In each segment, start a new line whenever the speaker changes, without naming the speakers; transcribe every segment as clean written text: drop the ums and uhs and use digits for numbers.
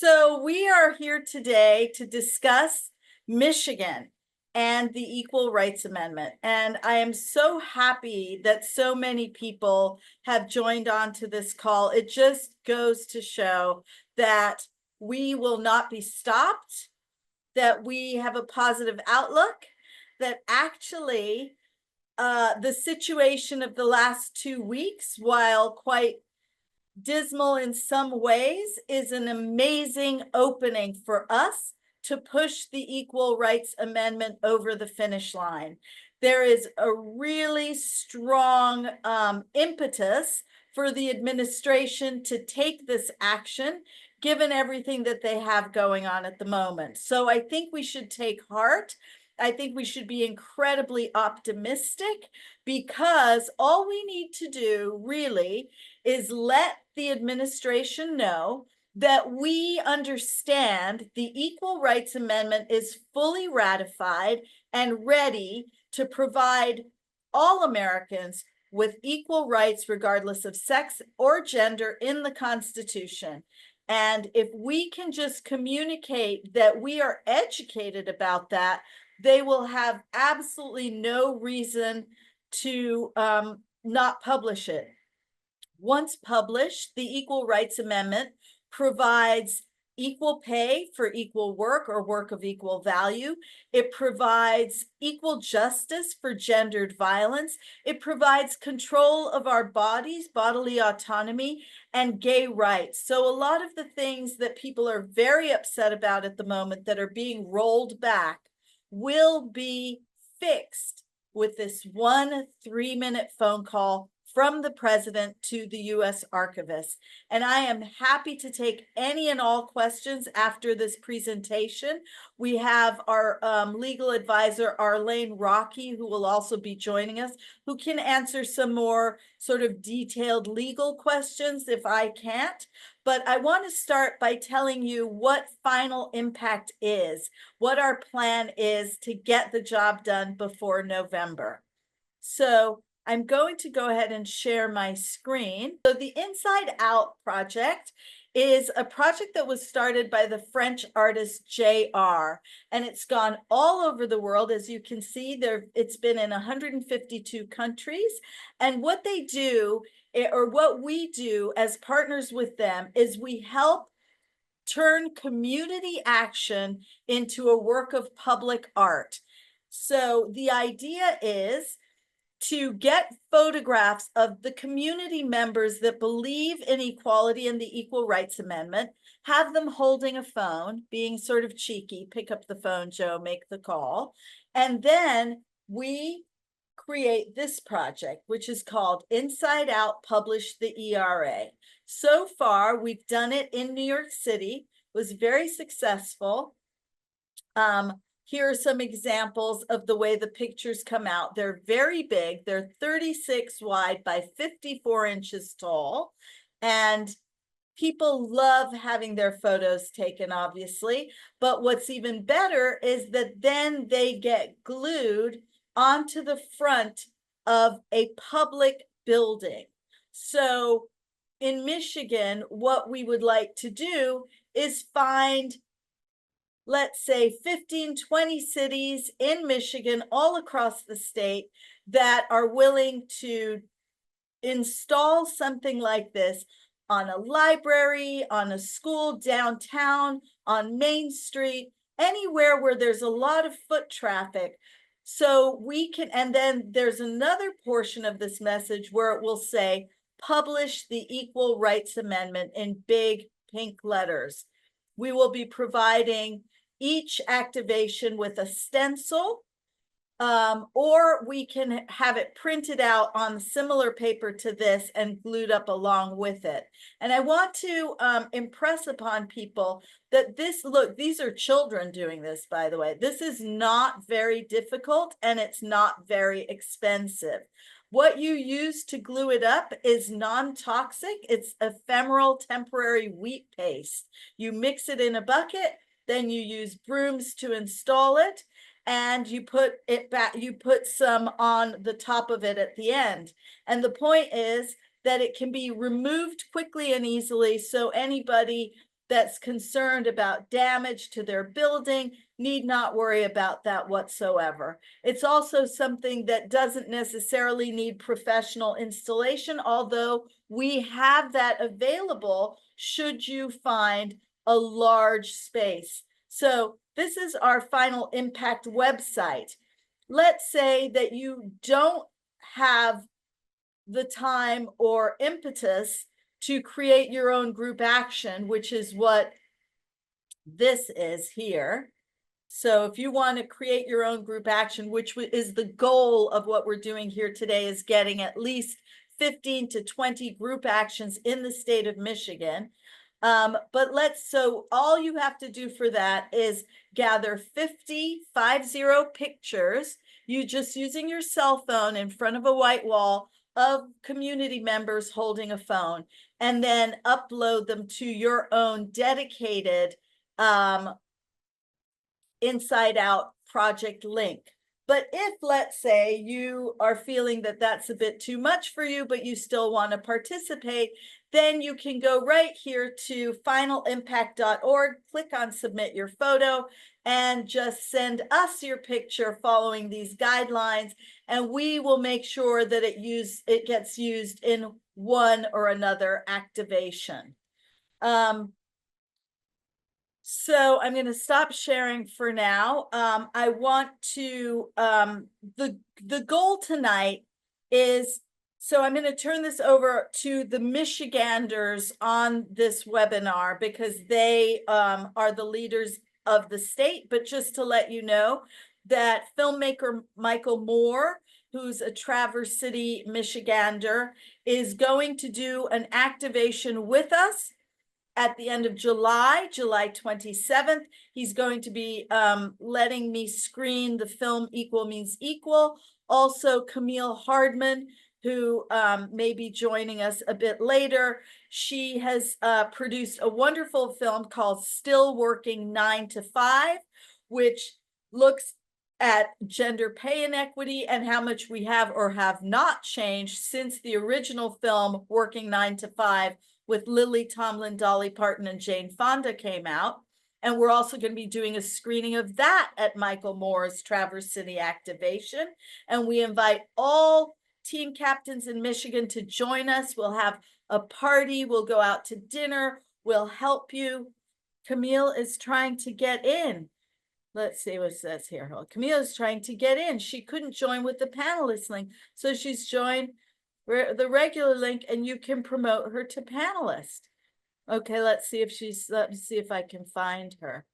So we are here today to discuss Michigan and the Equal Rights Amendment. And I am so happy that so many people have joined on to this call. It just goes to show that we will not be stopped, that we have a positive outlook, that actually the situation of the last 2 weeks, while quite dismal in some ways, is an amazing opening for us to push the Equal Rights Amendment over the finish line. There is a really strong impetus for the administration to take this action, given everything that they have going on at the moment. So I think we should take heart. I think we should be incredibly optimistic, because all we need to do really is let the administration know that we understand the Equal Rights Amendment is fully ratified and ready to provide all Americans with equal rights, regardless of sex or gender, in the Constitution. And if we can just communicate that we are educated about that, they will have absolutely no reason to not publish it. Once published, the Equal Rights Amendment provides equal pay for equal work or work of equal value. It provides equal justice for gendered violence. It provides control of our bodies, bodily autonomy, and gay rights. So a lot of the things that people are very upset about at the moment that are being rolled back will be fixed with this 1 3-minute phone call from the president to the U.S. Archivist. And I am happy to take any and all questions after this presentation. We have our legal advisor, Eileen Murphy, who will also be joining us, who can answer some more sort of detailed legal questions if I can't. But I want to start by telling you what final impact is, what our plan is to get the job done before November. So I'm going to go ahead and share my screen. So the Inside Out project is a project that was started by the French artist JR, and it's gone all over the world. As you can see, it's been in 152 countries. And what they do, or what we do as partners with them, is we help turn community action into a work of public art. So the idea is to get photographs of the community members that believe in equality and the Equal Rights Amendment, have them holding a phone, being sort of cheeky, pick up the phone, Joe, make the call. And then we create this project, which is called Inside Out, Publish the ERA. So far, we've done it in New York City, was very successful. Here are some examples of the way the pictures come out. They're very big. They're 36 wide by 54 inches tall. And people love having their photos taken, obviously. But what's even better is that then they get glued onto the front of a public building. So in Michigan, what we would like to do is find, let's say, 15, 20 cities in Michigan, all across the state, that are willing to install something like this on a library, on a school, downtown, on Main Street, anywhere where there's a lot of foot traffic. So we can, and then there's another portion of this message where it will say, publish the Equal Rights Amendment in big pink letters. We will be providing each activation with a stencil, or we can have it printed out on similar paper to this and glued up along with it. And I want to impress upon people that these are children doing this, by the way. This is not very difficult, and it's not very expensive. What you use to glue it up is non-toxic. It's ephemeral temporary wheat paste. You mix it in a bucket, then you use brooms to install it, and you put it back, you put some on the top of it at the end. And the point is that it can be removed quickly and easily, so anybody that's concerned about damage to their building need not worry about that whatsoever. It's also something that doesn't necessarily need professional installation, although we have that available should you find a large space. So this is our final impact website. Let's say that you don't have the time or impetus to create your own group action, which is what this is here. So if you want to create your own group action, which is the goal of what we're doing here today, is getting at least 15 to 20 group actions in the state of Michigan. So all you have to do for that is gather 50 pictures, you just using your cell phone in front of a white wall of community members holding a phone, and then upload them to your own dedicated Inside Out project link. But if, let's say, you are feeling that that's a bit too much for you, but you still want to participate, then you can go right here to finalimpact.org, click on submit your photo, and just send us your picture following these guidelines, and we will make sure that it gets used in one or another activation. So I'm going to stop sharing for now. I want to, the goal tonight is, so I'm going to turn this over to the Michiganders on this webinar because they are the leaders of the state. But just to let you know that filmmaker Michael Moore, who's a Traverse City Michigander, is going to do an activation with us at the end of July 27th. He's going to be letting me screen the film Equal Means Equal. Also, Camille Hardman, who may be joining us a bit later. She has produced a wonderful film called Still Working 9 to 5, which looks at gender pay inequity and how much we have or have not changed since the original film Working 9 to 5 with Lily Tomlin, Dolly Parton, and Jane Fonda came out. And we're also going to be doing a screening of that at Michael Moore's Traverse City activation. And we invite all team captains in Michigan to join us. We'll have a party. We'll go out to dinner. We'll help you. Camille is trying to get in. Let's see what it says here. Well, Camille is trying to get in. She couldn't join with the panelist link. So she's joined the regular link, and you can promote her to panelist. Okay, let me see if I can find her.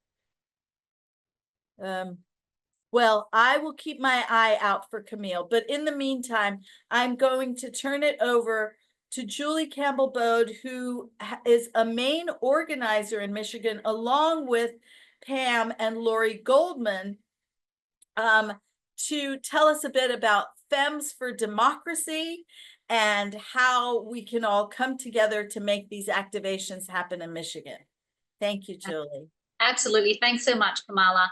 Well, I will keep my eye out for Camille, but in the meantime, I'm going to turn it over to Julie Campbell Bode, who is a main organizer in Michigan, along with Pam and Lori Goldman, to tell us a bit about Fems for Democracy and how we can all come together to make these activations happen in Michigan. Thank you, Julie.
Absolutely. Thanks so much, Kamala.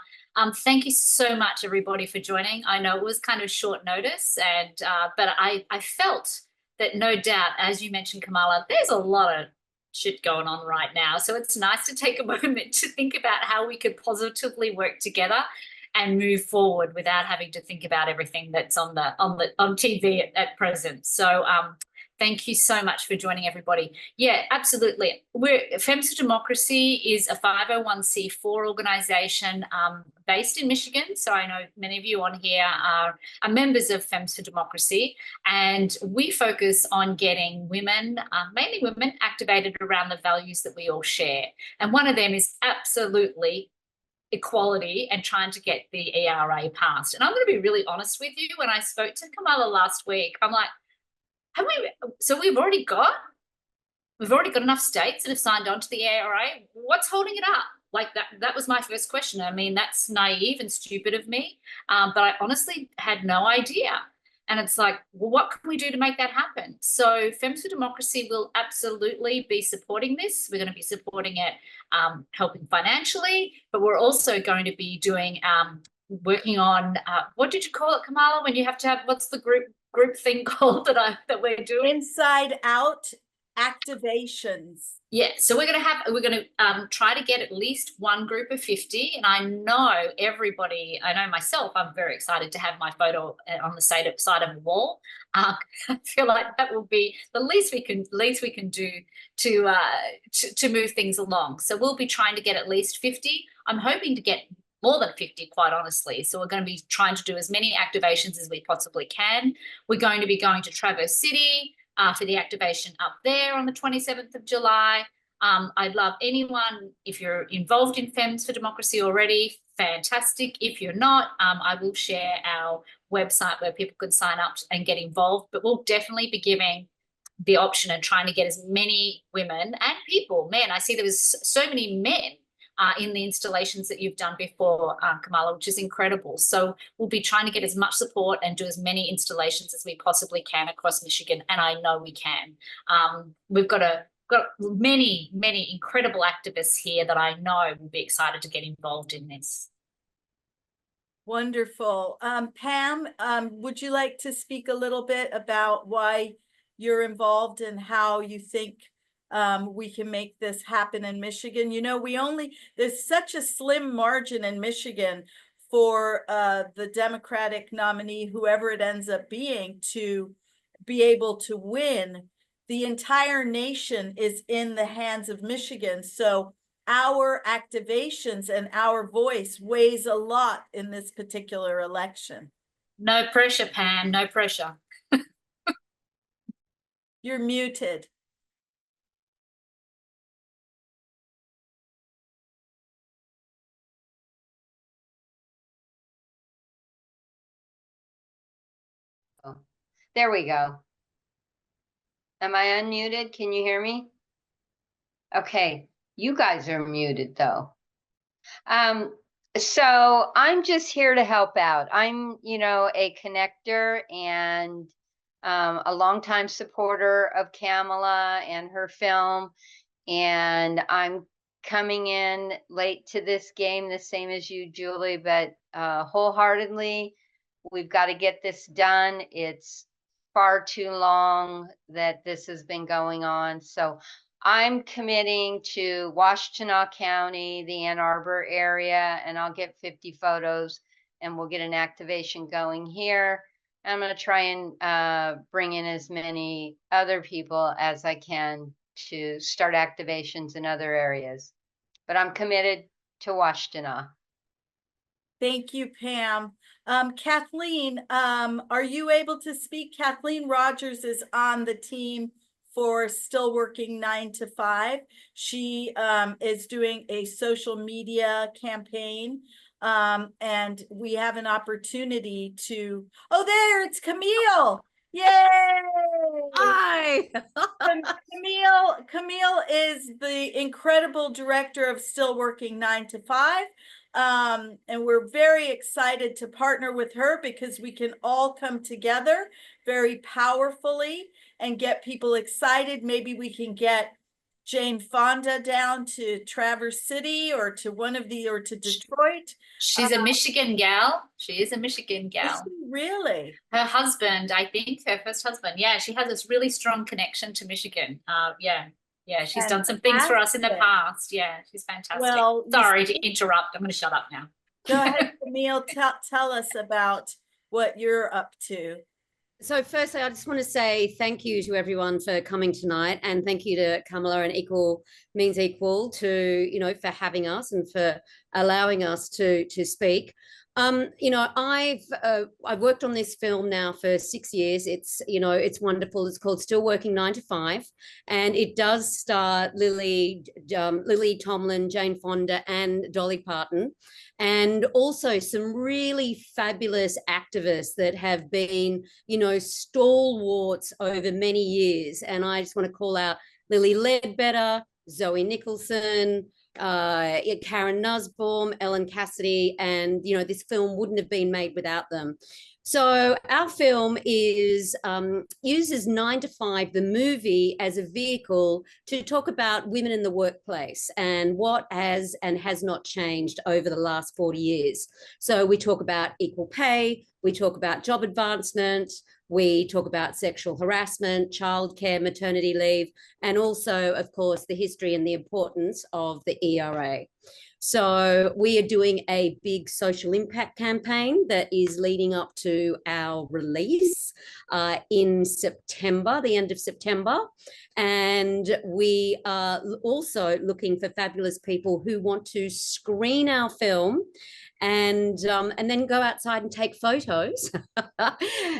Thank you so much, everybody, for joining. I know it was kind of short notice, and but I felt that no doubt, as you mentioned, Kamala, there's a lot of shit going on right now. So it's nice to take a moment to think about how we could positively work together and move forward without having to think about everything that's on TV at present. So thank you so much for joining, everybody. Yeah, absolutely. Fems for Democracy is a 501c4 organization based in Michigan. So I know many of you on here are members of Fems for Democracy, and we focus on getting women, mainly women, activated around the values that we all share. And one of them is absolutely equality and trying to get the ERA passed. And I'm going to be really honest with you. When I spoke to Kamala last week, I'm like, we've already got enough states that have signed on to the ERA. What's holding it up? Like that was my first question. I mean, that's naive and stupid of me, but I honestly had no idea. And it's like, well, what can we do to make that happen? So Fems for Democracy will absolutely be supporting this. We're going to be supporting it, helping financially, but we're also going to be doing, working on, what did you call it, Kamala, when you have to have, what's the group thing called that we're doing?
Inside Out activations?
Yeah, so we're gonna try to get at least one group of 50. And I know everybody, I know myself, I'm very excited to have my photo on the side of a wall. I feel like that will be the least we can do to move things along. So we'll be trying to get at least 50. I'm hoping to get more than 50, quite honestly. So we're going to be trying to do as many activations as we possibly can. We're going to be going to Traverse City for the activation up there on the 27th of July. I'd love anyone, if you're involved in Fems for Democracy already, fantastic. If you're not, I will share our website where people can sign up and get involved, but we'll definitely be giving the option and trying to get as many women and people, men. I see there was so many men in the installations that you've done before, Kamala, which is incredible. So we'll be trying to get as much support and do as many installations as we possibly can across Michigan, and I know we can. We've got many, many incredible activists here that I know will be excited to get involved in this.
Wonderful. Pam, would you like to speak a little bit about why you're involved and how you think we can make this happen in Michigan? You know, there's such a slim margin in Michigan for the Democratic nominee, whoever it ends up being, to be able to win. The entire nation is in the hands of Michigan. So our activations and our voice weighs a lot in this particular election.
No pressure, Pam, no pressure.
You're muted.
Oh, there we go. Am I unmuted? Can you hear me? Okay, you guys are muted though. So I'm just here to help out. I'm, a connector and a longtime supporter of Kamala and her film. And I'm coming in late to this game, the same as you, Julie, but wholeheartedly, we've got to get this done. It's far too long that this has been going on. So I'm committing to Washtenaw County, the Ann Arbor area, and I'll get 50 photos and we'll get an activation going here. I'm going to try and bring in as many other people as I can to start activations in other areas. But I'm committed to Washtenaw.
Thank you, Pam. Kathleen, are you able to speak? Kathleen Rogers is on the team for Still Working 9 to 5. She is doing a social media campaign, and we have an opportunity to, oh, there, it's Camille. Yay!
Hi.
Camille is the incredible director of Still Working 9 to 5. And we're very excited to partner with her because we can all come together very powerfully and get people excited. Maybe we can get Jane Fonda down to Traverse City or to to Detroit.
She's a Michigan gal. She is a Michigan gal.
Really?
Her husband, I think, her first husband. Yeah, she has this really strong connection to Michigan. Yeah, she's done some things for us in the past. Yeah, she's fantastic. Well, sorry to interrupt. I'm going to shut up now.
Go ahead, Camille. Tell us about what you're up to.
So firstly, I just want to say thank you to everyone for coming tonight, and thank you to Kamala and Equal Means Equal for having us and for allowing us to speak. I've worked on this film now for 6 years. It's wonderful. It's called Still Working 9 to 5, and it does star Lily Tomlin, Jane Fonda, and Dolly Parton, and also some really fabulous activists that have been, stalwarts over many years. And I just want to call out Lily Ledbetter, Zoe Nicholson, Karen Nussbaum, Ellen Cassidy, and this film wouldn't have been made without them. So our film is uses 9 to 5, the movie, as a vehicle to talk about women in the workplace and what has and has not changed over the last 40 years. So we talk about equal pay, we talk about job advancement, we talk about sexual harassment, childcare, maternity leave, and also, of course, the history and the importance of the ERA. So we are doing a big social impact campaign that is leading up to our release in September, the end of September. And we are also looking for fabulous people who want to screen our film and then go outside and take photos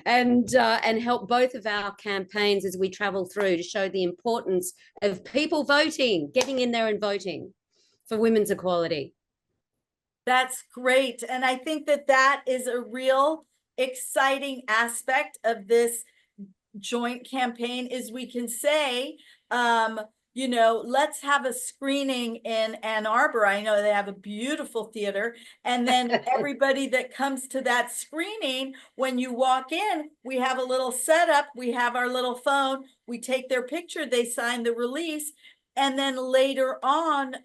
and help both of our campaigns as we travel through to show the importance of people voting, getting in there and voting for women's equality.
That's great. And I think that that is a real exciting aspect of this joint campaign is we can say, you know, let's have a screening in Ann Arbor. I know they have a beautiful theater. And then everybody that comes to that screening, when you walk in, we have a little setup. We have our little phone. We take their picture. They sign the release. And then later on,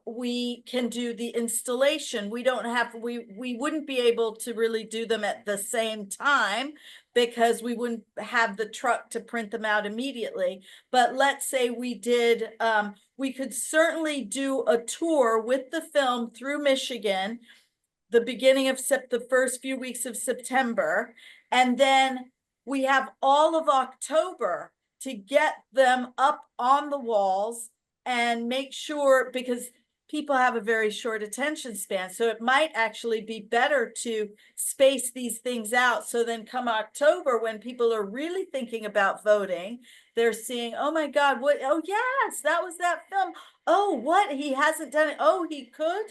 we can do the installation. We don't have, we wouldn't be able to really do them at the same time because we wouldn't have the truck to print them out immediately. But let's say we did, we could certainly do a tour with the film through Michigan, the beginning of the first few weeks of September. And then we have all of October to get them up on the walls and make sure, because people have a very short attention span. So it might actually be better to space these things out. So then come October, when people are really thinking about voting, they're seeing, oh my God, what, oh yes, that was that film. Oh, what, he hasn't done it. Oh, he could.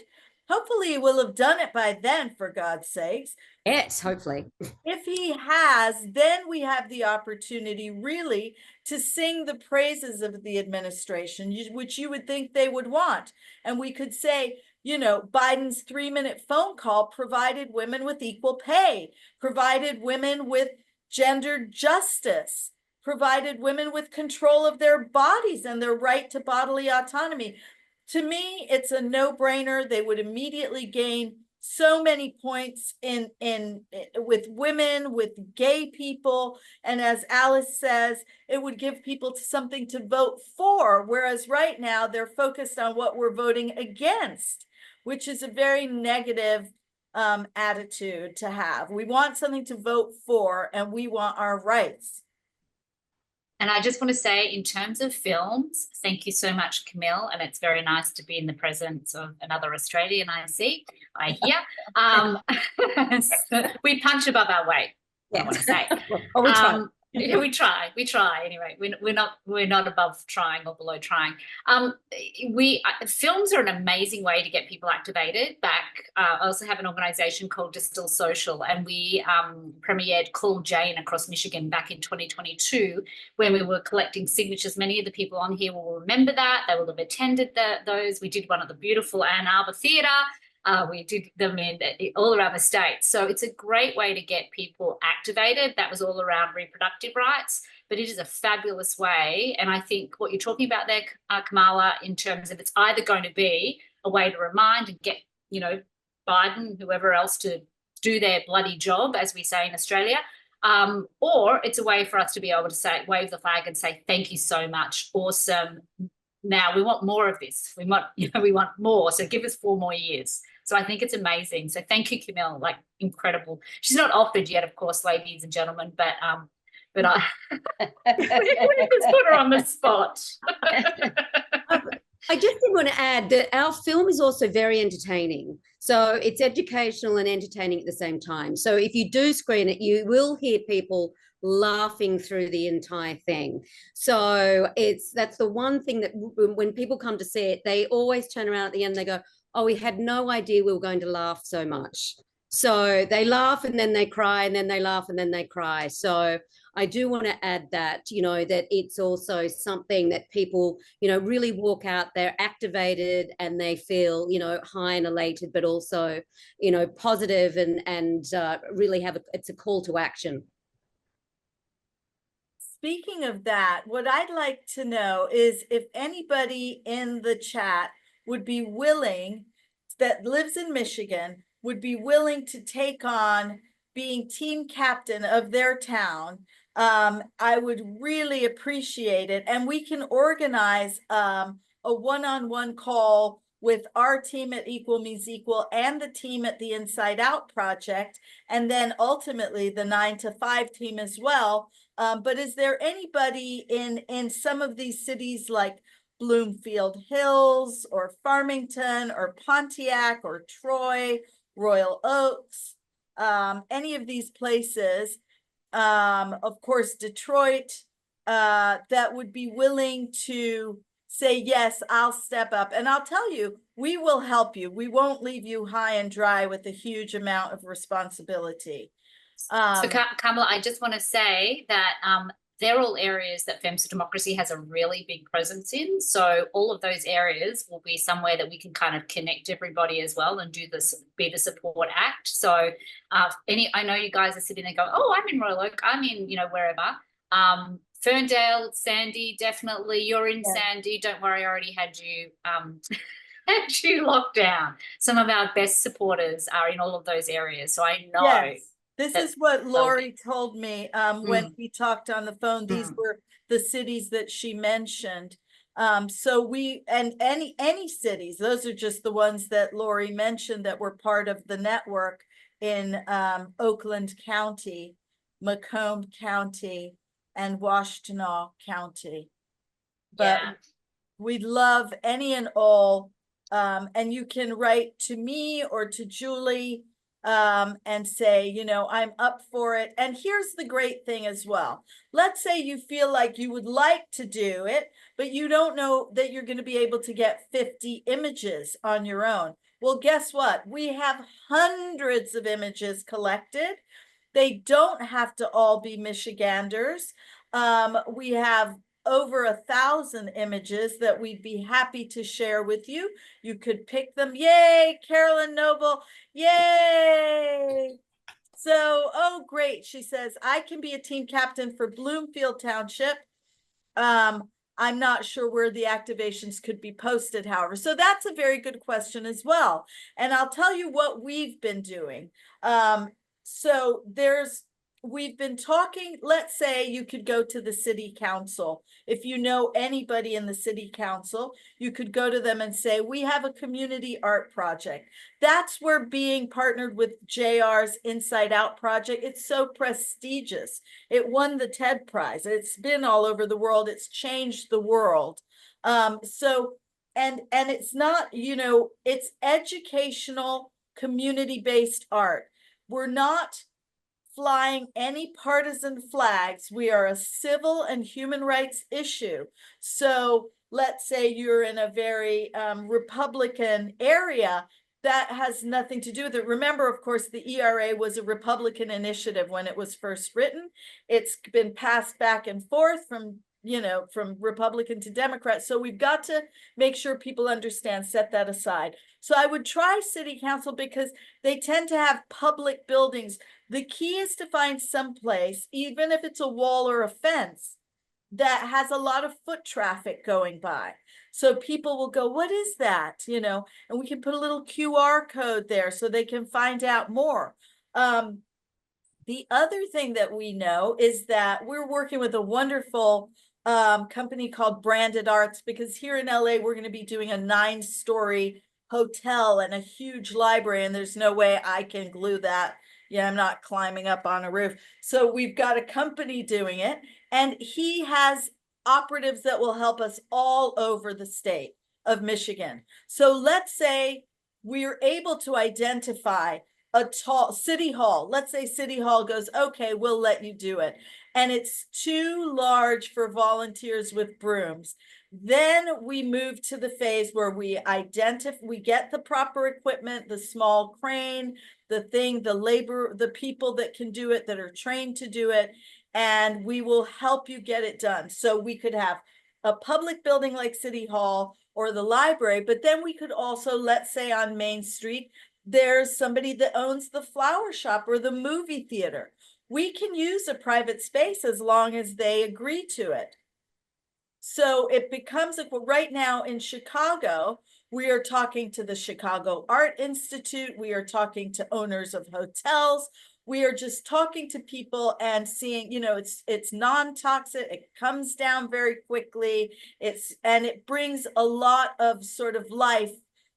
Hopefully he will have done it by then, for God's sakes.
Yes, hopefully.
If he has, then we have the opportunity really to sing the praises of the administration, which you would think they would want. And we could say, you know, Biden's 3-minute phone call provided women with equal pay, provided women with gender justice, provided women with control of their bodies and their right to bodily autonomy. To me, it's a no-brainer. They would immediately gain so many points in with women, with gay people. And as Alice says, it would give people something to vote for. Whereas right now they're focused on what we're voting against, which is a very negative attitude to have. We want something to vote for, and we want our rights.
And I just want to say, in terms of films, thank you so much, Camille. And it's very nice to be in the presence of another Australian I hear. We punch above our weight, I want to say.
Oh, we try.
Yeah, we try anyway. We're not above trying or below trying. Films are an amazing way to get people activated back. I also have an organization called Distill Social, and we premiered Call Jane across Michigan back in 2022 when we were collecting signatures. Many of the people on here will remember that. They will have attended those. We did one at the beautiful Ann Arbor Theatre. We did them in all around the state. So it's a great way to get people activated. That was all around reproductive rights, but it is a fabulous way. And I think what you're talking about there, Kamala, in terms of it's either going to be a way to remind and get, you know, Biden, whoever else, to do their bloody job, as we say in Australia, or it's a way for us to be able to say, wave the flag and say, thank you so much. Awesome. Now we want more of this. We want more. So give us 4 more years. So I think it's amazing. So thank you, Camille, like incredible. She's not offered yet, of course, ladies and gentlemen, but I we just put her on the spot.
I just did want to add that our film is also very entertaining. So it's educational and entertaining at the same time. So if you do screen it, you will hear people laughing through the entire thing. So that's the one thing that when people come to see it, they always turn around at the end and they go, oh, we had no idea we were going to laugh so much. So they laugh and then they cry and then they laugh and then they cry. So I do want to add that, you know, that it's also something that people, you know, really walk out there activated and they feel, you know, high and elated, but also, you know, positive and really have it's a call to action.
Speaking of that, what I'd like to know is if anybody in the chat would be willing, that lives in Michigan, would be willing to take on being team captain of their town. I would really appreciate it. And we can organize a one-on-one call with our team at Equal Means Equal and the team at the Inside Out Project, and then ultimately the 9 to 5 team as well. But is there anybody in some of these cities like Bloomfield Hills or Farmington or Pontiac or Troy, Royal Oaks, any of these places, of course, Detroit, that would be willing to say, yes, I'll step up. And I'll tell you, we will help you. We won't leave you high and dry with a huge amount of responsibility.
So Kamala, I just want to say that they're all areas that Fems for Democracy has a really big presence in. So all of those areas will be somewhere that we can kind of connect everybody as well and do this, be the support act. So I know you guys are sitting there going, oh, I'm in Royal Oak, I'm in, you know, wherever. Ferndale, Sandy, definitely. You're in Sandy. Don't worry, I already had you had you locked down. Some of our best supporters are in all of those areas. So I know.
Yes. This is what Lori told me when we talked on the phone. These were the cities that she mentioned. So we, and any cities, those are just the ones that Lori mentioned that were part of the network in Oakland County, Macomb County, and Washtenaw County. But we'd love any and all. And you can write to me or to Julie and say, you know, I'm up for it. And here's the great thing as well. Let's say you feel like you would like to do it, but you don't know that you're going to be able to get 50 images on your own. Well, guess what? We have hundreds of images collected. They don't have to all be Michiganders. We have over 1,000 images that we'd be happy to share with you. You could pick them. Yay, Carolyn Noble. Yay. So, oh, great. She says, I can be a team captain for Bloomfield Township. I'm not sure where the activations could be posted, however. So that's a very good question as well. And I'll tell you what we've been doing. So we've been talking, let's say you could go to the city council. If you know anybody in the city council, you could go to them and say, we have a community art project. That's where being partnered with JR's Inside Out project, it's so prestigious. It won the TED Prize. It's been all over the world. It's changed the world. And it's not, you know, it's educational, community-based art. We're not flying any partisan flags. We are a civil and human rights issue. So let's say you're in a very Republican area, that has nothing to do with it. Remember, of course, the ERA was a Republican initiative when it was first written. It's been passed back and forth from, you know, from Republican to Democrat. So we've got to make sure people understand, set that aside. So I would try city council because they tend to have public buildings. The key is to find some place, even if it's a wall or a fence, that has a lot of foot traffic going by. So people will go, what is that? You know, and we can put a little QR code there so they can find out more. The other thing that we know is that we're working with a wonderful company called Branded Arts, because here in LA, we're going to be doing a 9-story hotel and a huge library, and there's no way I can glue that. Yeah, I'm not climbing up on a roof. So we've got a company doing it, and he has operatives that will help us all over the state of Michigan. So let's say we're able to identify a tall city hall. Let's say city hall goes, okay, we'll let you do it. And it's too large for volunteers with brooms. Then we move to the phase where we get the proper equipment, the small crane, the labor, the people that can do it, that are trained to do it. and we will help you get it done. So we could have a public building like City Hall or the library, but then we could also, let's say on Main Street, there's somebody that owns the flower shop or the movie theater. We can use a private space as long as they agree to it. So it becomes like, well, right now in Chicago, we are talking to the Chicago Art Institute. We are talking to owners of hotels. We are just talking to people and seeing, you know, it's non-toxic. It comes down very quickly. And it brings a lot of sort of life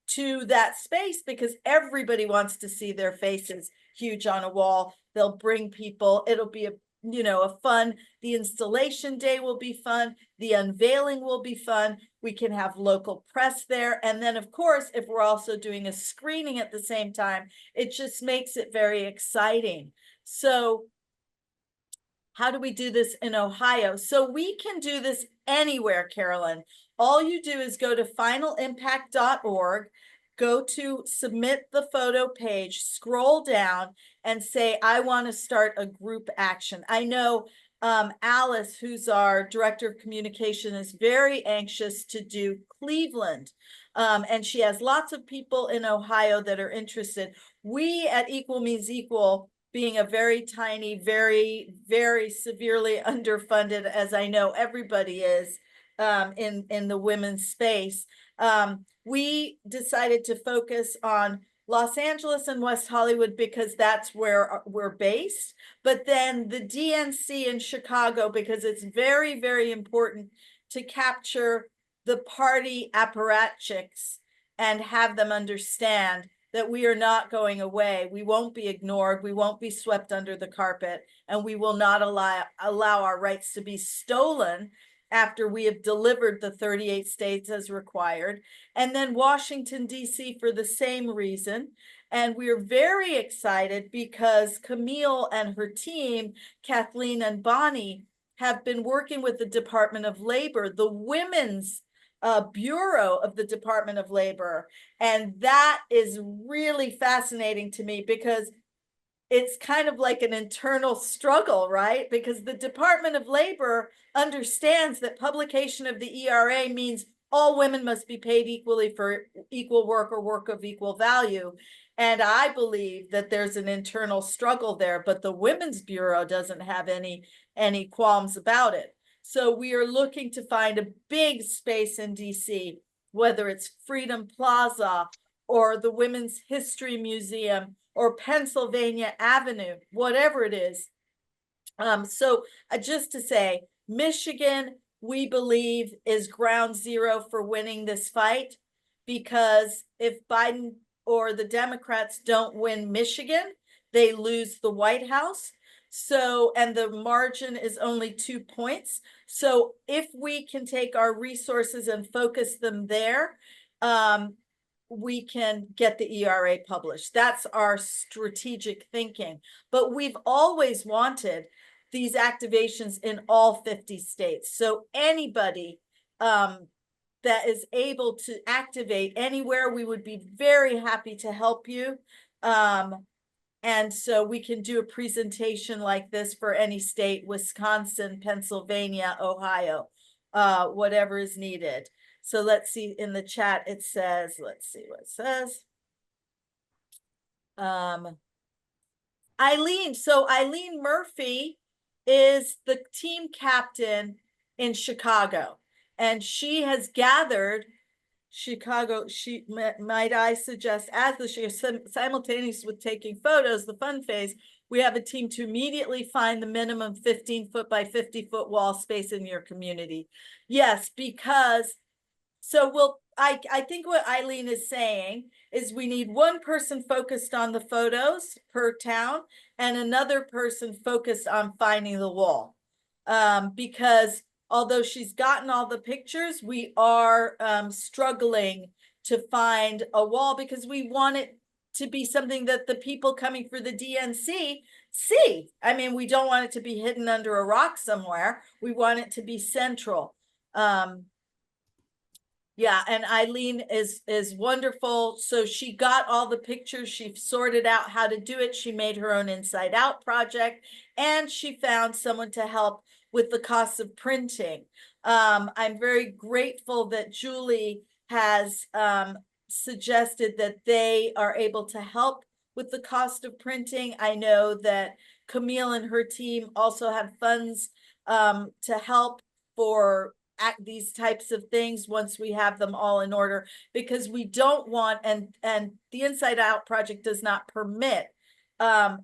to that space because everybody wants to see their faces huge on a wall. They'll bring people. It'll be the installation day will be fun. The unveiling will be fun. We can have local press there. And then of course, if we're also doing a screening at the same time, it just makes it very exciting. So how do we do this in Ohio? So we can do this anywhere, Carolyn. All you do is go to finalimpact.org, go to submit the photo page, scroll down and say, I want to start a group action. I know Alice, who's our director of communication, is very anxious to do Cleveland. And she has lots of people in Ohio that are interested. We at Equal Means Equal, being a very tiny, very, very severely underfunded, as I know everybody is in the women's space, we decided to focus on Los Angeles and West Hollywood because that's where we're based. But then the DNC in Chicago, because it's very, very important to capture the party apparatchiks and have them understand that we are not going away. We won't be ignored. We won't be swept under the carpet, and we will not allow our rights to be stolen after we have delivered the 38 states as required. And then Washington, D.C. for the same reason. And we're very excited because Camille and her team, Kathleen and Bonnie, have been working with the Department of Labor, the Women's Bureau of the Department of Labor. And that is really fascinating to me because it's kind of like an internal struggle, right? Because the Department of Labor understands that publication of the ERA means all women must be paid equally for equal work or work of equal value. And I believe that there's an internal struggle there, but the Women's Bureau doesn't have any qualms about it. So we are looking to find a big space in DC, whether it's Freedom Plaza or the Women's History Museum or Pennsylvania Avenue, whatever it is. So just to say, Michigan, we believe, is ground zero for winning this fight, because if Biden or the Democrats don't win Michigan, they lose the White House. So, and the margin is only 2 points. So if we can take our resources and focus them there, we can get the ERA published. That's our strategic thinking. But we've always wanted these activations in all 50 states. So anybody that is able to activate anywhere, we would be very happy to help you. And so we can do a presentation like this for any state: Wisconsin, Pennsylvania, Ohio, whatever is needed. So let's see, in the chat, it says, let's see what it says. Eileen, so Eileen Murphy is the team captain in Chicago, and she has gathered Chicago, might I suggest, as she simultaneous with taking photos, the fun phase, we have a team to immediately find the minimum 15-foot by 50-foot wall space in your community. Yes, because I think what Eileen is saying is we need one person focused on the photos per town and another person focused on finding the wall. Because although she's gotten all the pictures, we are struggling to find a wall because we want it to be something that the people coming for the DNC see. I mean, we don't want it to be hidden under a rock somewhere. We want it to be central. Yeah, and Eileen is wonderful. So she got all the pictures, she sorted out how to do it. She made her own Inside Out project, and she found someone to help with the cost of printing. I'm very grateful that Julie has suggested that they are able to help with the cost of printing. I know that Camille and her team also have funds to help for these types of things once we have them all in order, because we don't want, and the Inside Out project does not permit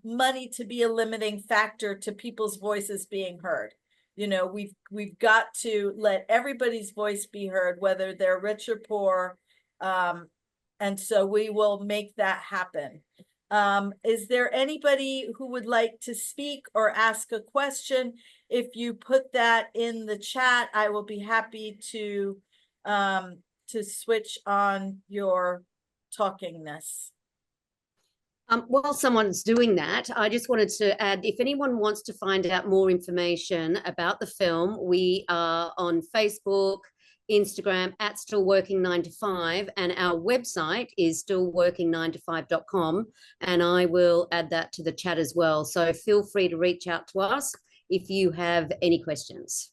money to be a limiting factor to people's voices being heard. You know, we've got to let everybody's voice be heard, whether they're rich or poor. And so we will make that happen. Is there anybody who would like to speak or ask a question? If you put that in the chat, I will be happy to switch on your talkingness.
While someone's doing that, I just wanted to add, if anyone wants to find out more information about the film, we are on Facebook, Instagram at stillworking9to5, and our website is stillworking9to5.com, and I will add that to the chat as well. So feel free to reach out to us if you have any questions.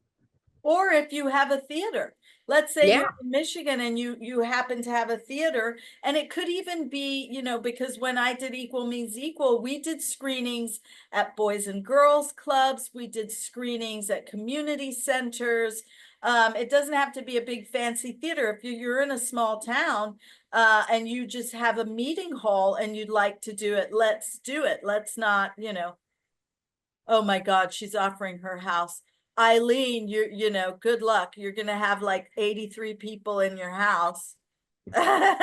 Or if you have a theater. Let's say
Yeah.
you're in Michigan and you happen to have a theater, and it could even be, you know, because when I did Equal Means Equal, we did screenings at Boys and Girls Clubs, we did screenings at community centers. It doesn't have to be a big fancy theater. If you're in a small town and you just have a meeting hall and you'd like to do it, let's do it. Let's not, you know, oh my God, she's offering her house. Eileen, you know, good luck. You're going to have like 83 people in your house. But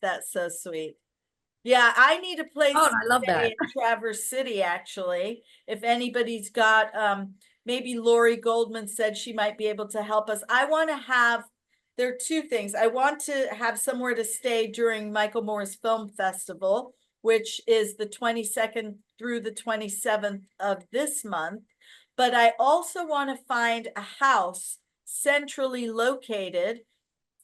that's so sweet. Yeah, I need a place
Oh,
to
I love
stay
that.
in Traverse City, actually. If anybody's got, maybe Lori Goldman said she might be able to help us. I want to have, there are two things. I want to have somewhere to stay during Michael Moore's Film Festival, which is the 22nd through the 27th of this month. But I also want to find a house centrally located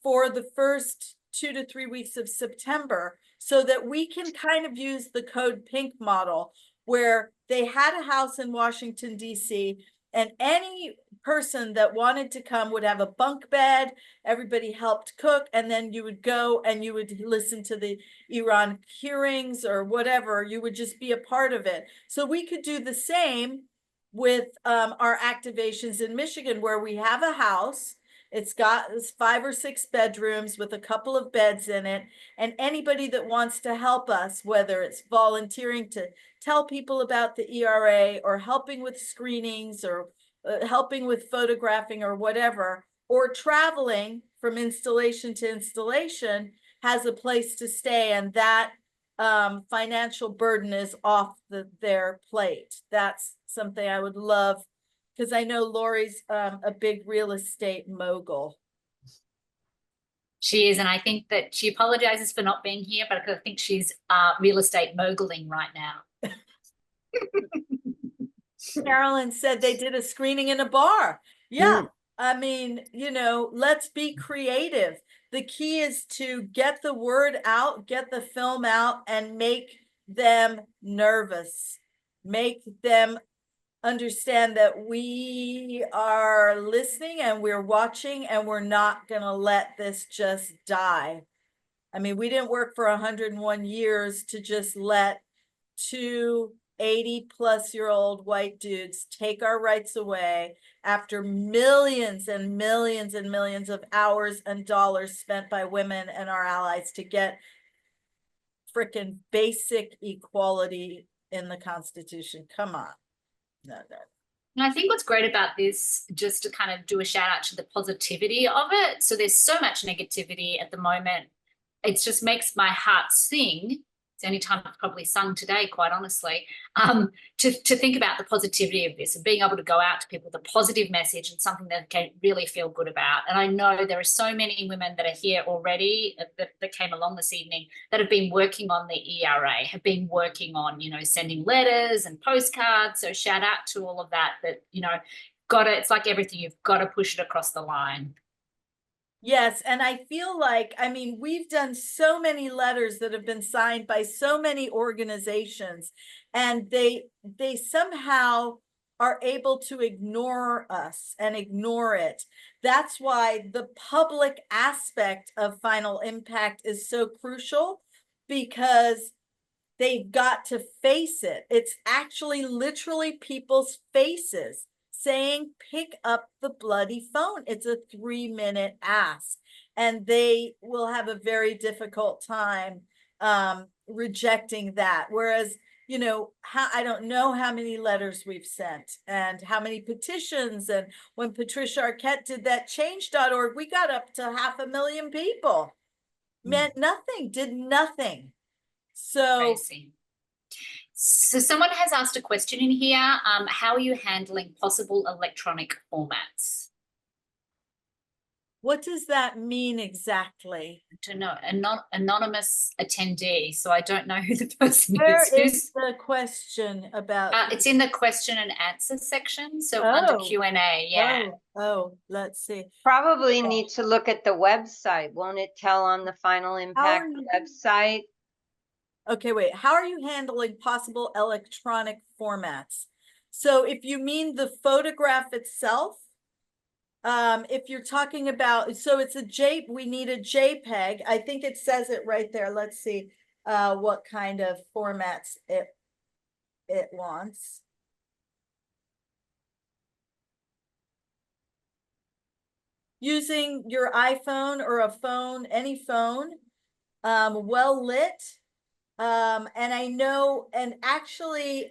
for the first 2 to 3 weeks of September, so that we can kind of use the Code Pink model, where they had a house in Washington, D.C., and any person that wanted to come would have a bunk bed, everybody helped cook, and then you would go and you would listen to the Iran hearings or whatever. You would just be a part of it. So we could do the same with our activations in Michigan, where we have a house. It's 5 or 6 bedrooms with a couple of beds in it. And anybody that wants to help us, whether it's volunteering to tell people about the ERA, or helping with screenings, or helping with photographing or whatever, or traveling from installation to installation, has a place to stay. And that financial burden is off their plate. That's something I would love, because I know Lori's a big real estate mogul.
She is, and I think that she apologizes for not being here, but I think she's real estate moguling right now.
Carolyn said they did a screening in a bar. Yeah, I mean, you know, let's be creative. The key is to get the word out, get the film out, and make them nervous. Make them understand that we are listening and we're watching, and we're not going to let this just die. I mean, we didn't work for 101 years to just let 2 80-plus-year-old white dudes take our rights away after millions and millions and millions of hours and dollars spent by women and our allies to get frickin' basic equality in the Constitution. Come on. No.
And I think what's great about this, just to kind of do a shout out to the positivity of it. So there's so much negativity at the moment. It just makes my heart sing. It's the only time I've probably sung today, quite honestly, to think about the positivity of this and being able to go out to people with a positive message and something that can really feel good about. And I know there are so many women that are here already that came along this evening that have been working on the ERA, have been working on, you know, sending letters and postcards. So shout out to all of that, you know, got to, it's like everything, you've got to push it across the line.
Yes, and I feel like, I mean, we've done so many letters that have been signed by so many organizations, and they somehow are able to ignore us and ignore it. That's why the public aspect of Final Impact is so crucial, because they've got to face it. It's actually literally people's faces saying, pick up the bloody phone. It's a 3-minute ask. And they will have a very difficult time rejecting that. Whereas, you know, I don't know how many letters we've sent and how many petitions. And when Patricia Arquette did that change.org, we got up to 500,000 people. Meant nothing, did nothing. So
Crazy. So someone has asked a question in here. How are you handling possible electronic formats?
what does that mean exactly?
I don't know, anonymous attendee. So I don't know who the person
Where
is.
is the question about?
It's in the question and answer section. So under
Oh.
Q&A, yeah.
Oh, let's see.
Probably need to look at the website. Won't it tell on the Final Impact
you-
website?
Okay, wait, how are you handling possible electronic formats? So if you mean the photograph itself, if you're talking about, so it's we need a JPEG. I think it says it right there. Let's see what kind of formats it wants. Using your iPhone or a phone, any phone, well lit. And I know, and actually,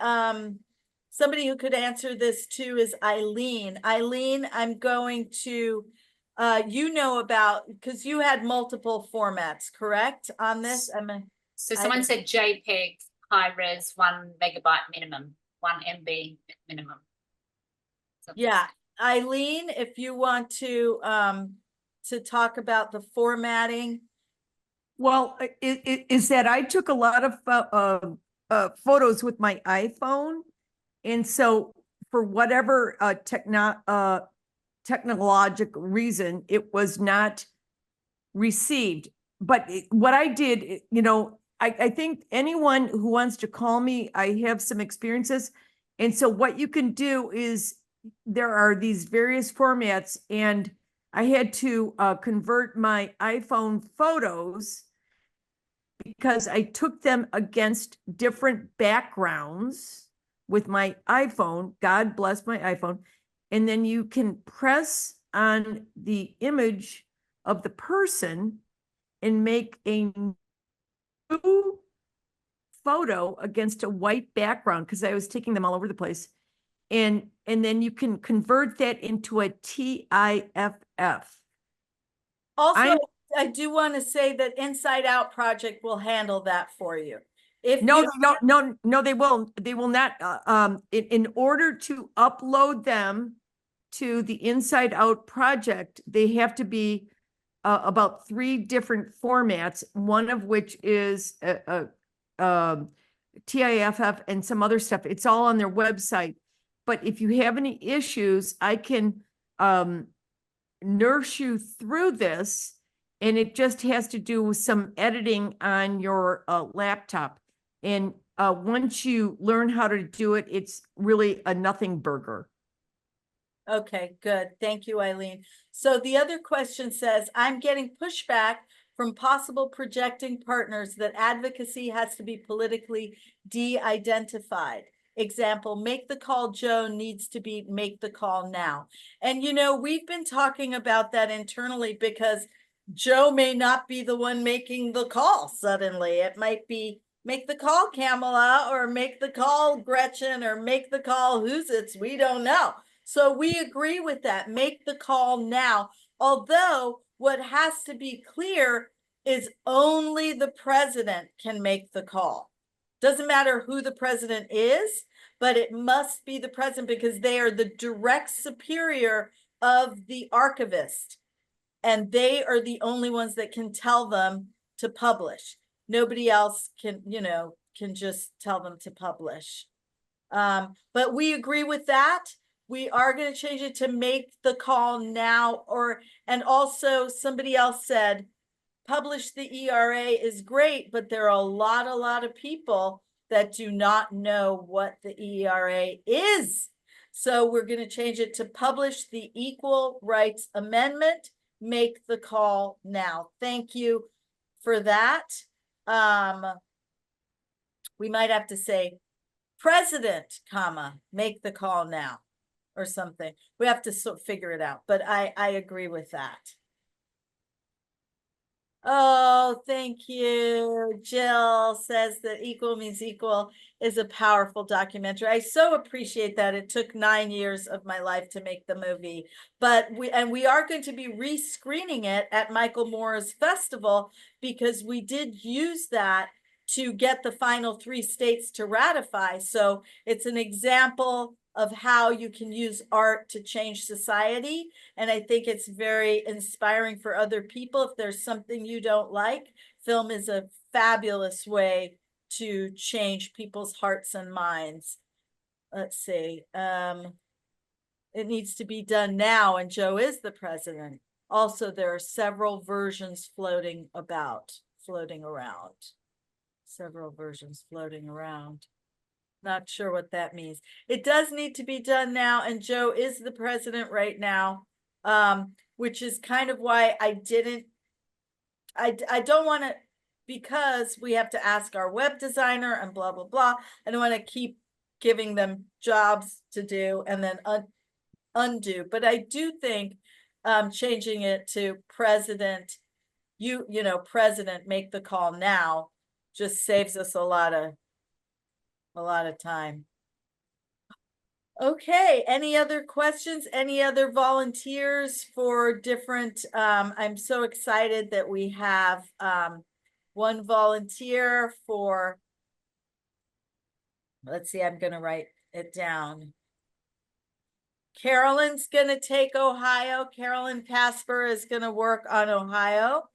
somebody who could answer this too is Eileen. Eileen, I'm going to, you know about, because you had multiple formats, correct, on this?
So someone said JPEG, high res, 1 megabyte minimum, 1 MB minimum. So
Yeah, Eileen, if you want to talk about the formatting.
Well, is that I took a lot of photos with my iPhone. And so for whatever technological reason, it was not received. But what I did, you know, I think anyone who wants to call me, I have some experiences. And so what you can do is there are these various formats, and I had to convert my iPhone photos because I took them against different backgrounds with my iPhone. God bless my iPhone. And then you can press on the image of the person and make a new photo against a white background, because I was taking them all over the place. And then you can convert that into a TIFF.
Also, I do want to say that Inside Out Project will handle that for you. If
No,
you,
they will. They will not. In order to upload them to the Inside Out Project, they have to be about 3 different formats. One of which is TIFF and some other stuff. It's all on their website. But if you have any issues, I can nurse you through this. And it just has to do with some editing on your laptop. And once you learn how to do it, it's really a nothing burger.
okay, good. Thank you, Eileen. So the other question says, I'm getting pushback from possible projecting partners that advocacy has to be politically de-identified. Example, make the call Joe needs to be make the call now. And, you know, we've been talking about that internally, because Joe may not be the one making the call suddenly. It might be make the call Kamala, or make the call Gretchen, or make the call Who's-Its. We don't know. So we agree with that. Make the call now. Although what has to be clear is only the president can make the call. Doesn't matter who the president is, but it must be the president, because they are the direct superior of the archivist. And they are the only ones that can tell them to publish. Nobody else can, you know, can just tell them to publish. But we agree with that. we are going to change it to make the call now, and also somebody else said, publish the ERA is great, but there are a lot of people that do not know what the ERA is. So we're going to change it to publish the Equal Rights Amendment, make the call now. Thank you for that. We might have to say, President, make the call now, or something. We have to figure it out, but I agree with that. Oh, thank you. Jill says that Equal Means Equal is a powerful documentary. I so appreciate that. It took 9 years of my life to make the movie, but we are going to be rescreening it at Michael Moore's festival, because we did use that to get the final 3 states to ratify. So it's an example of how you can use art to change society. And I think it's very inspiring for other people. If there's something you don't like, film is a fabulous way to change people's hearts and minds. Let's see. It needs to be done now, and Joe is the president. Also, there are several versions floating around. Several versions floating around. Not sure what that means. It does need to be done now, and Joe is the president right now, which is kind of why I don't want to, because we have to ask our web designer and blah, blah, blah. I don't want to keep giving them jobs to do and then undo. But I do think changing it to president, president, make the call now, just saves us a lot of time. Okay, any other questions? Any other volunteers for different, I'm so excited that we have one volunteer for, let's see, I'm gonna write it down. Carolyn's gonna take Ohio. Carolyn Casper is gonna work on Ohio.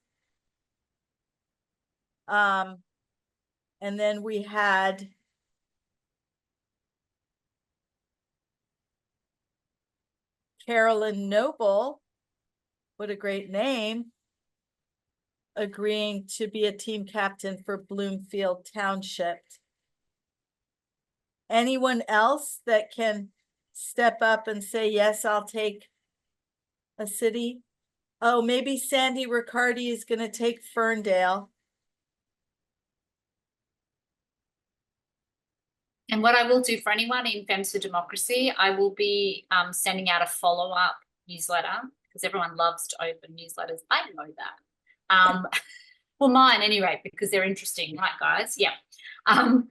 And then we had Carolyn Noble, what a great name, agreeing to be a team captain for Bloomfield Township. Anyone else that can step up and say, yes, I'll take a city? Oh, maybe Sandy Riccardi is going to take Ferndale.
And what I will do for anyone in Fems for Democracy, I will be sending out a follow-up newsletter, because everyone loves to open newsletters. I know that. Well, mine anyway, because they're interesting, right, guys? Yeah. And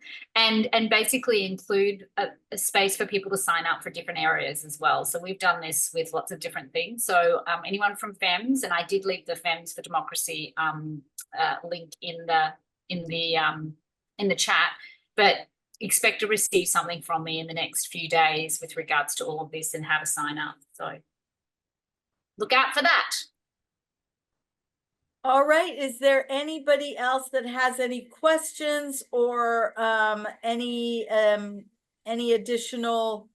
basically include a space for people to sign up for different areas as well. So we've done this with lots of different things. So anyone from Fems, and I did leave the Fems for Democracy link in the chat, but expect to receive something from me in the next few days with regards to all of this and how to sign up. So look out for that.
All right. Is there anybody else that has any questions or any additional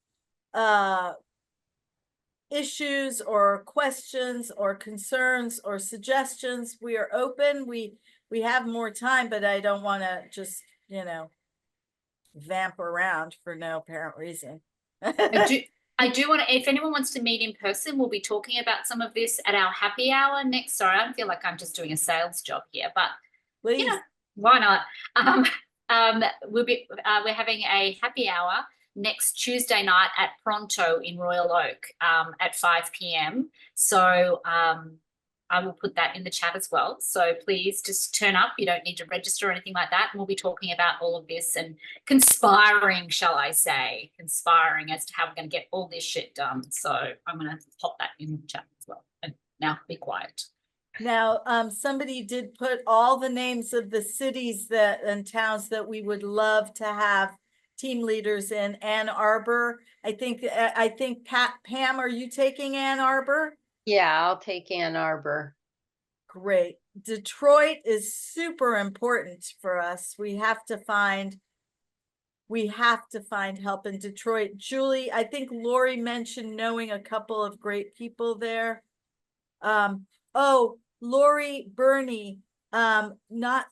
issues or questions or concerns or suggestions? We are open. We have more time, but I don't want to just, vamp around for no apparent reason.
I do want to, if anyone wants to meet in person, we'll be talking about some of this at our happy hour next. Sorry, I feel like I'm just doing a sales job here, but
Please.
Why not? We're having a happy hour next Tuesday night at Pronto in Royal Oak at 5 p.m. So I will put that in the chat as well. So please just turn up. You don't need to register or anything like that. And we'll be talking about all of this and conspiring, shall I say, conspiring as to how we're going to get all this shit done. So I'm going to pop that in the chat as well. And now be quiet.
Now, somebody did put all the names of the cities and towns that we would love to have team leaders in. Ann Arbor. I think Pam, are you taking Ann Arbor?
Yeah, I'll take Ann Arbor.
Great. Detroit is super important for us. We have to find we have to find help in Detroit. Julie, I think Lori mentioned knowing a couple of great people there. Oh, Lori Burney,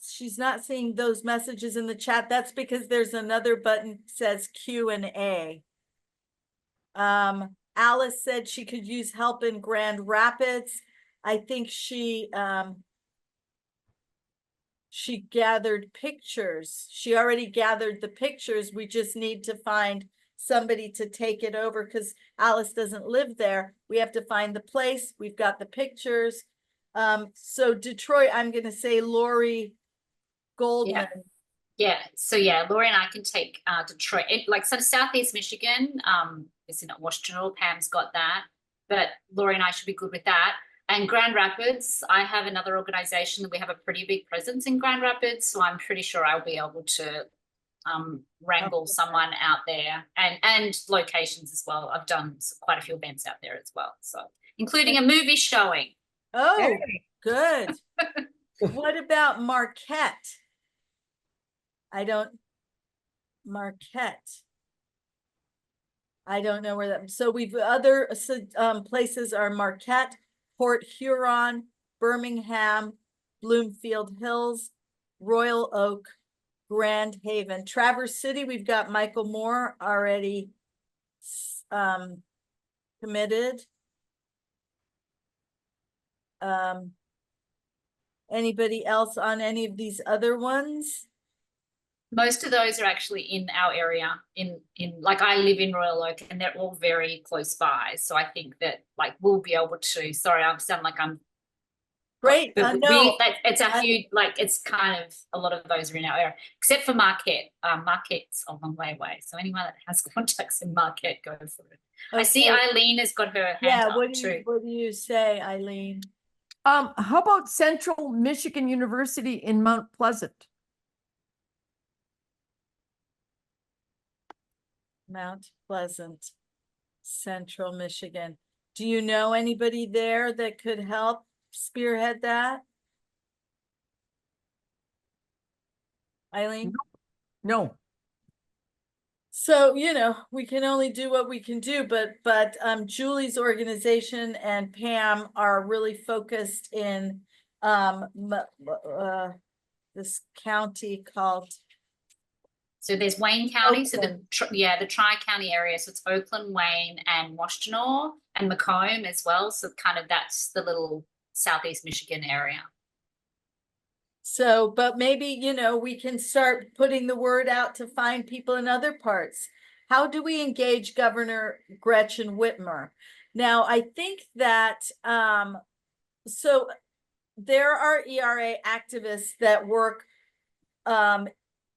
she's not seeing those messages in the chat. That's because there's another button that says Q&A. Alice said she could use help in Grand Rapids. I think she gathered pictures. She already gathered the pictures. We just need to find somebody to take it over because Alice doesn't live there. We have to find the place. We've got the pictures. So Detroit, I'm going to say Lori Goldman.
Yeah. So yeah, Lori and I can take Detroit. Like sort of Southeast Michigan. It's in Washington. Pam's got that, but Lori and I should be good with that. And Grand Rapids, I have another organization that we have a pretty big presence in Grand Rapids, so I'm pretty sure I'll be able to wrangle someone out there, and locations as well. I've done quite a few events out there as well, so including a movie showing.
Oh, good. What about Marquette? Marquette. I don't know where that, so we've other places are Marquette, Port Huron, Birmingham, Bloomfield Hills, Royal Oak, Grand Haven. Traverse City, we've got Michael Moore already committed. Anybody else on any of these other ones?
Most of those are actually in our area. In like I live in Royal Oak, and they're all very close by. So I think that like we'll be able to. Sorry, I sound like I'm
great. No,
it's a huge, like it's kind of a lot of those are in our area, except for Marquette. Marquette's a long way away. So anyone that has contacts in Marquette, go for it. Okay. I see Eileen has got her hand up too.
What do you say, Eileen?
How about Central Michigan University in Mount Pleasant?
Mount Pleasant, Central Michigan. Do you know anybody there that could help spearhead that? Eileen?
No.
So, you know, we can only do what we can do, but Julie's organization and Pam are really focused in this county called.
So there's Wayne County,
Oakland.
So the tri-county area. So it's Oakland, Wayne, and Washtenaw, and Macomb as well. So kind of that's the little Southeast Michigan area.
So, but maybe, you know, we can start putting the word out to find people in other parts. How do we engage Governor Gretchen Whitmer? Now, I think that, so there are ERA activists that work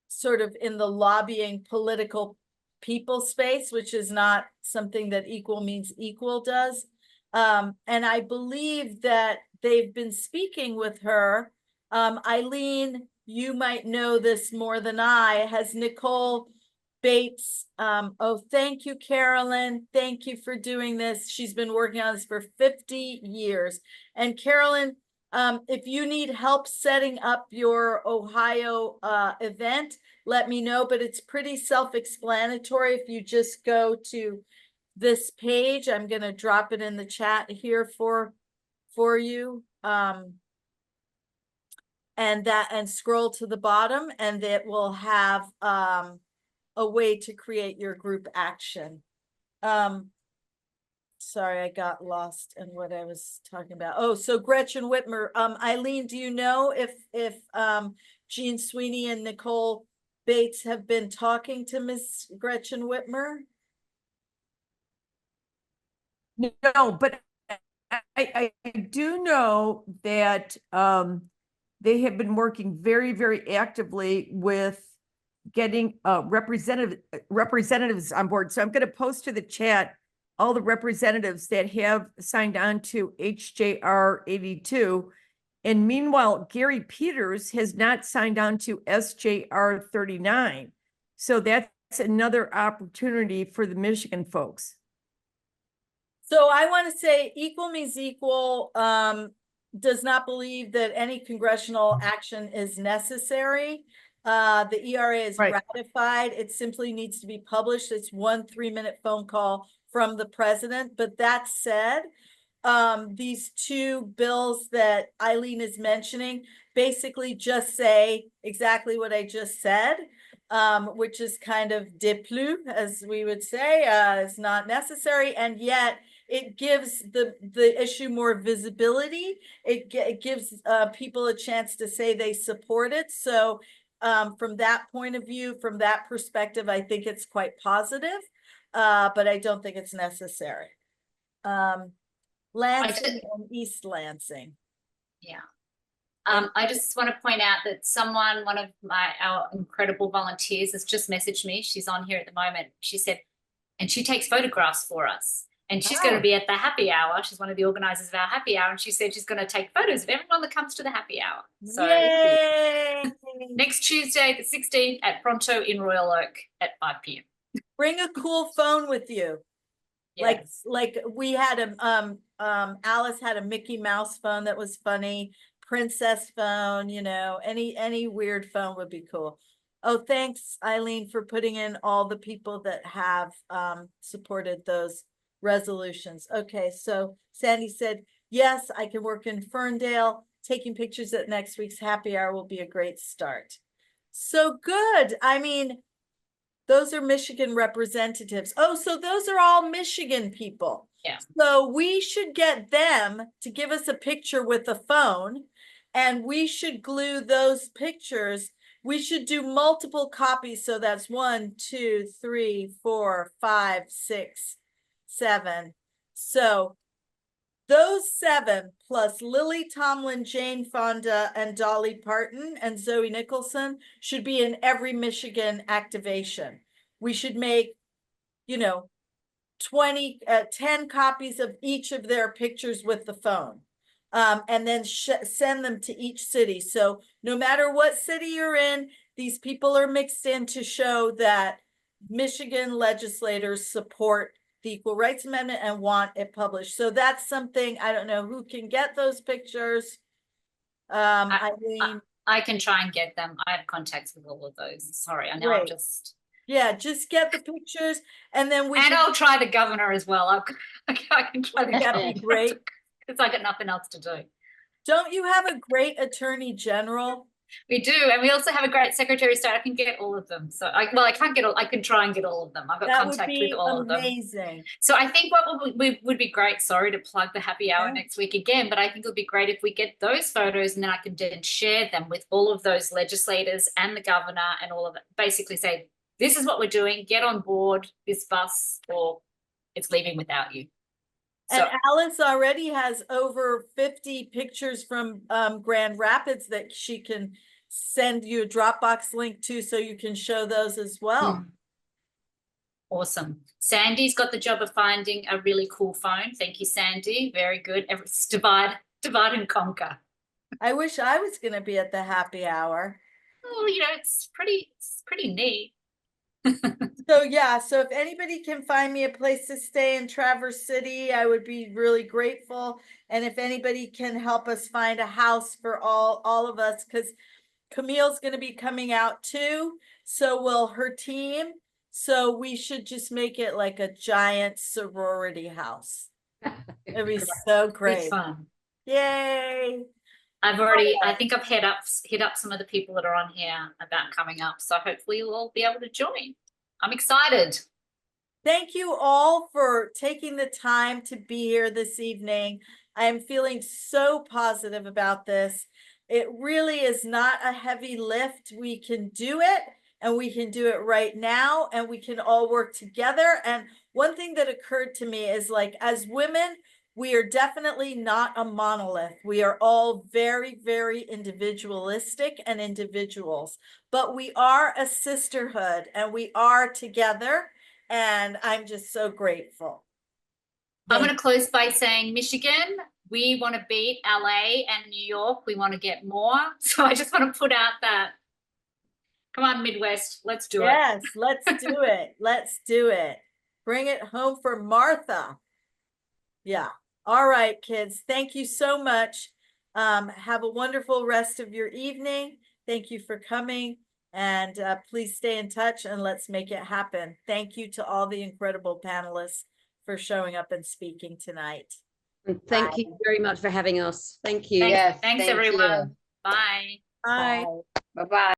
sort of in the lobbying political people space, which is not something that Equal Means Equal does. And I believe that they've been speaking with her. Eileen, you might know this more than I. Has Nicole Bates, oh, thank you, Carolyn. Thank you for doing this. She's been working on this for 50 years. And Carolyn, if you need help setting up your Ohio event, let me know, but it's pretty self-explanatory. If you just go to this page, I'm going to drop it in the chat here for you. And scroll to the bottom, and it will have a way to create your group action. Sorry, I got lost in what I was talking about. Oh, so Gretchen Whitmer. Eileen, do you know if Jean Sweeney and Nicole Bates have been talking to Miss Gretchen Whitmer?
No, but I do know that they have been working very, very actively with getting representatives on board. So I'm going to post to the chat all the representatives that have signed on to HJR 82. And meanwhile, Gary Peters has not signed on to SJR 39. So that's another opportunity for the Michigan folks.
So I want to say Equal Means Equal does not believe that any congressional action is necessary. The ERA is
Right.
ratified. It simply needs to be published. It's 1 3-minute phone call from the president. But that said, these two bills that Eileen is mentioning basically just say exactly what I just said, which is kind of déplus, as we would say. It's not necessary, and yet it gives the issue more visibility. It gives people a chance to say they support it. So from that point of view, from that perspective, I think it's quite positive, but I don't think it's necessary. Lansing and East Lansing.
Yeah. I just want to point out that one of our incredible volunteers has just messaged me. She's on here at the moment. She said, and she takes photographs for us. And she's going to be at the happy hour. She's one of the organizers of our happy hour. And she said she's going to take photos of everyone that comes to the happy hour. So
Yay!
next Tuesday, the 16th at Pronto in Royal Oak at 5 p.m.
Bring a cool phone with you.
Yes.
Like we had Alice had a Mickey Mouse phone that was funny, princess phone, you know, any weird phone would be cool. Oh, thanks, Eileen, for putting in all the people that have supported those resolutions. Okay, so Sandy said, yes, I can work in Ferndale. Taking pictures at next week's happy hour will be a great start. So good. I mean, those are Michigan representatives. Oh, so those are all Michigan people.
Yeah.
So we should get them to give us a picture with a phone, and we should glue those pictures. We should do multiple copies. So that's 1, 2, 3, 4, 5, 6, 7. So those 7 plus Lily Tomlin, Jane Fonda, and Dolly Parton and Zoe Nicholson should be in every Michigan activation. We should make, 10 copies of each of their pictures with the phone, and then send them to each city. So no matter what city you're in, these people are mixed in to show that Michigan legislators support the Equal Rights Amendment and want it published. So that's something, I don't know who can get those pictures. Eileen.
I can try and get them. I have contacts with all of those. Sorry, I know I'm just.
Yeah, just get the pictures, and then
I'll try the governor as well. I can try the governor.
That'd be great.
Because I got nothing else to do.
Don't you have a great attorney general?
We do, and we also have a great secretary of state. I can get all of them. So I can't get all. I can try and get all of them. I've got contact with all of them.
Amazing.
So I think what would be great. Sorry to plug the happy hour next week again, but I think it would be great if we get those photos and then I can then share them with all of those legislators and the governor and all of it. Basically, say this is what we're doing. Get on board this bus, or it's leaving without you.
And Alice already has over 50 pictures from Grand Rapids that she can send you a Dropbox link to, so you can show those as well.
Awesome. Sandy's got the job of finding a really cool phone. Thank you, Sandy. Very good. Divide and conquer.
I wish I was going to be at the happy hour.
Oh, it's pretty neat.
So yeah, so if anybody can find me a place to stay in Traverse City, I would be really grateful. And if anybody can help us find a house for all of us, because Camille's going to be coming out too, so will her team. So we should just make it like a giant sorority house. It'd be so great.
It's fun.
Yay.
I think I've hit up some of the people that are on here about coming up. So hopefully you'll all be able to join. I'm excited.
Thank you all for taking the time to be here this evening. I am feeling so positive about this. It really is not a heavy lift. We can do it, and we can do it right now, and we can all work together. And one thing that occurred to me is, like, as women, we are definitely not a monolith. We are all very, very individualistic and individuals, but we are a sisterhood and we are together. And I'm just so grateful.
I'm going to close by saying, Michigan, we want to beat LA and New York. We want to get more. So I just want to put out that, come on, Midwest, let's do it.
Yes, let's do it. Let's do it. Bring it home for Martha. Yeah. All right, kids. Thank you so much. Have a wonderful rest of your evening. Thank you for coming. And please stay in touch and let's make it happen. Thank you to all the incredible panelists for showing up and speaking tonight.
And thank you very much for having us. Thank you.
Thanks,
Yes,
thanks
thank
everyone.
you.
Bye.
Bye.
Bye-bye.